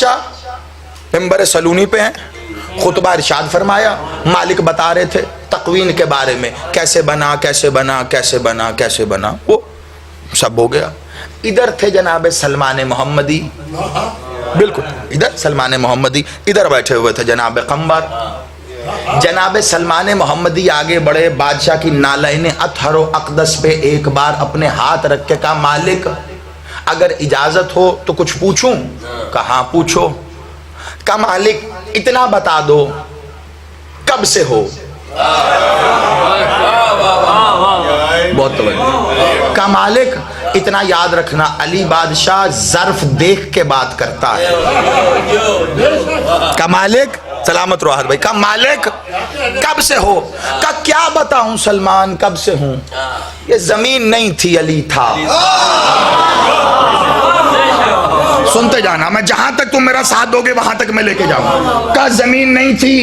Member Saloni पे हैं, खुतबा इरशाद फरमाया, मालिक बता रहे थे तकवीन के बारे में, कैसे बना कैसे बना कैसे बना कैसे बना, वो सब हो गया। इधर थे जनाब सलमान मोहम्मदी, बिल्कुल इधर सलमान मोहम्मदी, इधर बैठे हुए थे जनाब कम्बर। जनाब सलमान मोहम्मदी आगे बढ़े, बादशाह की नालैन अतहर व अक़दस पे एक बार अपने हाथ रख के कहा, मालिक अगर इजाजत हो तो कुछ पूछूं? कहा पूछो। कहा मालिक इतना बता दो कब से हो? बहुत कहा मालिक इतना याद रखना, अली बादशाह ज़र्फ देख के बात करता है। कहा मालिक सलामत रहो भाई, कहा मालिक कब से हो? कहा क्या बताऊं सलमान कब से हूं, ये जमीन नहीं थी अली था। सुनते जाना, मैं जहां तक तुम मेरा साथ दोगे वहां तक मैं लेके जाऊंगा। कहा जमीन नहीं थी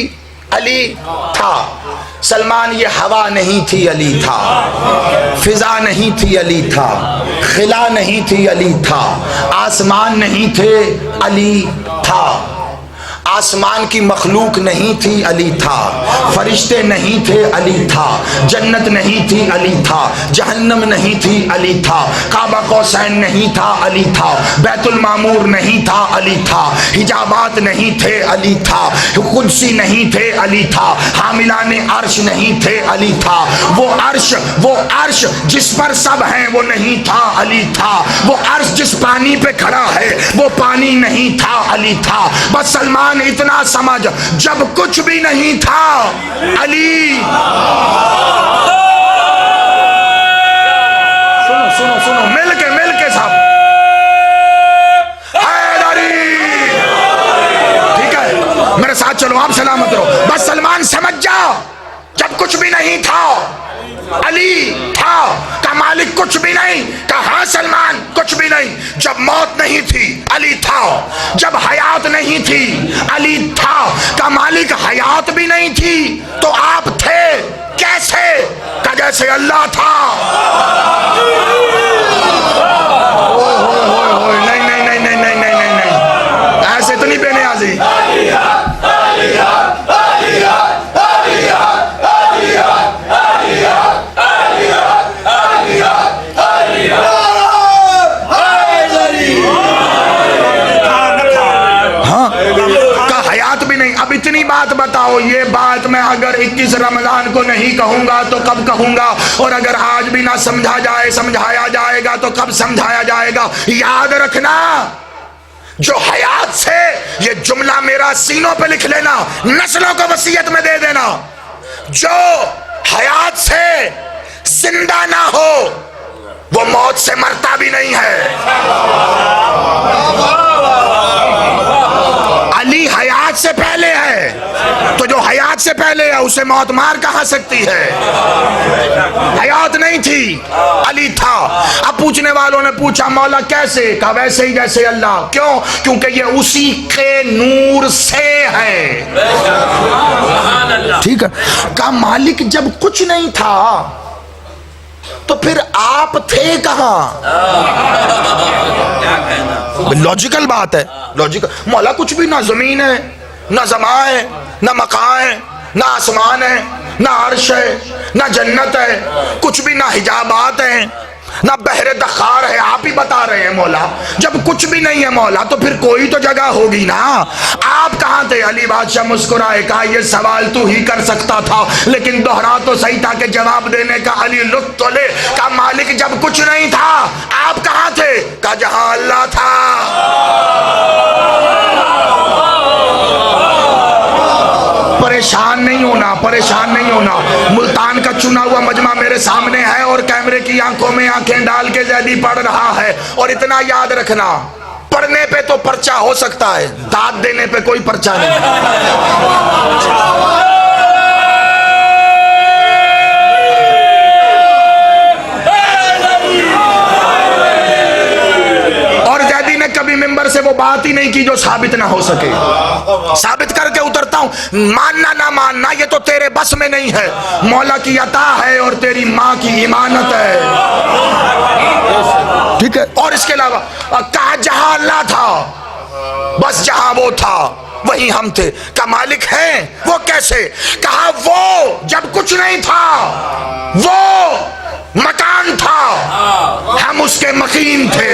अली था। सलमान ये हवा नहीं थी अली था, फिजा नहीं थी अली था, खिला नहीं थी अली था, आसमान नहीं थे अली था, आसमान की मखलूक नहीं थी अली था, फरिश्ते नहीं थे अली था, जन्नत नहीं थी अली था, जहन्नम नहीं थी अली था, काबा कौसैन नहीं था अली था, बैतुल मामूर नहीं था अली था, हिजाबात नहीं थे अली था, कुदसी नहीं थे अली था, हामिलाने अर्श नहीं थे अली था, वो अर्श जिस पर सब हैं वो नहीं था अली था, वो अर्श जिस पानी पे खड़ा है वो पानी नहीं था अली था। बस सलमान इतना समझ, जब कुछ भी नहीं था अली। सुनो सुनो सुनो, मिल के साहब, हैदरी, ठीक है मेरे साथ चलो, आप सलामत रहो। बस सलमान समझ जा, जब कुछ भी नहीं था अली था। का मालिक कुछ भी नहीं? कहा हाँ सलमान कुछ भी नहीं। जब मौत नहीं थी अली था, जब हयात नहीं थी अली था। का मालिक हयात भी नहीं थी तो आप थे कैसे? का जैसे अल्लाह था। नहीं नहीं नहीं नहीं नहीं नहीं नहीं नहीं, ऐसे तो नहीं बेनियाजी। अब इतनी बात बताओ, ये बात मैं अगर 21 रमजान को नहीं कहूंगा तो कब कहूंगा? और अगर आज भी ना समझाया जाएगा तो कब समझाया जाएगा? याद रखना, जो हयात से, ये जुमला मेरा सीनों पे लिख लेना, नस्लों को वसीयत में दे देना, जो हयात से जिंदा ना हो वो मौत से मरता भी नहीं है। अली हयात से पहले है, तो जो हयात से पहले है उसे मौत मार कहां सकती है? हयात नहीं थी अली था। अब पूछने वालों ने पूछा मौला कैसे? कहा वैसे ही जैसे अल्लाह। क्यों? क्योंकि ये उसी के नूर से है। ठीक है। कहा मालिक जब कुछ नहीं था तो फिर आप थे कहां? लॉजिकल बात है, लॉजिकल। मौला कुछ भी ना जमीन है, ना जमा है, ना मकान है, ना आसमान है, ना अर्श है, ना जन्नत है, कुछ भी ना हिजाबात है, ना बहरे दखार है। आप ही बता रहे हैं मौला जब कुछ भी नहीं है मौला तो फिर कोई तो जगह होगी ना। आप कहां थे? अली बादशाह मुस्कुराए, कहा ये सवाल तू ही कर सकता था, लेकिन दोहरा तो सही था कि जवाब देने का अली लुत्फ तो ले। कहा मालिक जब कुछ नहीं था आप कहां थे? कहा जहां अल्लाह था। परेशान नहीं होना, परेशान नहीं होना। मुल्तान का चुना हुआ मजमा मेरे सामने है और कैमरे की आंखों में आंखें डाल के जैदी पढ़ रहा है। और इतना याद रखना, पढ़ने पे तो पर्चा हो सकता है, दाद देने पे कोई पर्चा नहीं। कभी मिंबर से वो बात ही नहीं की जो साबित ना हो सके। साबित करके उतरता हूं, मानना ना मानना ये तो तेरे बस में नहीं है। मौला की अता है और तेरी माँ की इमानत है। ठीक है। और इसके अलावा कहा जहां अल्लाह था बस जहां वो था वहीं हम थे। का मालिक है वो कैसे? कहा वो जब कुछ नहीं था, वो मकान था, हम उसके मकीन थे।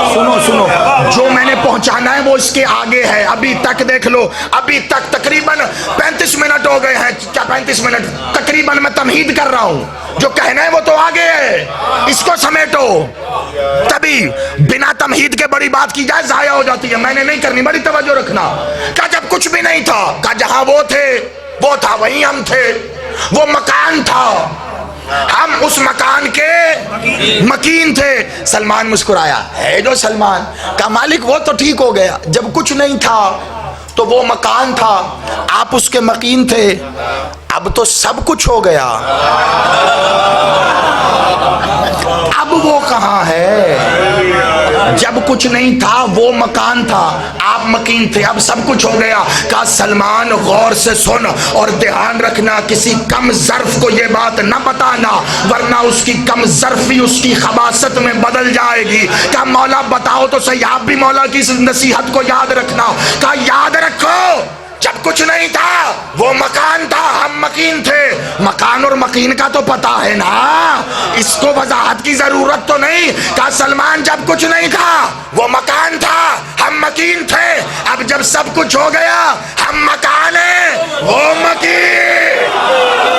सुनो सुनो, जो मैंने पहुंचाना है वो इसके आगे है। अभी तक देख लो, अभी तक तकरीबन 35 मिनट हो गए हैं। क्या 35 मिनट? तकरीबन मैं तमहीद कर रहा हूं। जो कहना है वो तो आगे है, इसको समेटो। तभी बिना तमहीद के बड़ी बात की जाए जाया हो जाती है। मैंने नहीं करनी, बड़ी तवज्जो रखना। क्या जब कुछ भी नहीं था, क्या जहां वो थे वो था वहीं हम थे। वो मकान था, हम उस मकान के मकीन थे। सलमान मुस्कुराया। है जो सलमान का मालिक वो तो ठीक हो गया, जब कुछ नहीं था तो वो मकान था, आप उसके मकीन थे, अब तो सब कुछ हो गया। अब वो कहाँ है? जब कुछ नहीं था वो मकान था, आप मकीन थे, अब सब कुछ हो गया। का सलमान गौर से सुन और ध्यान रखना, किसी कम ज़र्फ को ये बात न बताना, वरना उसकी कम ज़र्फी उसकी खबासत में बदल जाएगी। का मौला बताओ तो सही, आप भी मौला की इस नसीहत को याद रखना। का याद रखो, जब कुछ नहीं था वो मकान था, हम मकीन थे। मकान और मकीन का तो पता है ना, इसको वजाहत की जरूरत तो नहीं। का सलमान जब कुछ नहीं था वो मकान था, हम मकीन थे, अब जब सब कुछ हो गया हम मकान है वो मकीन।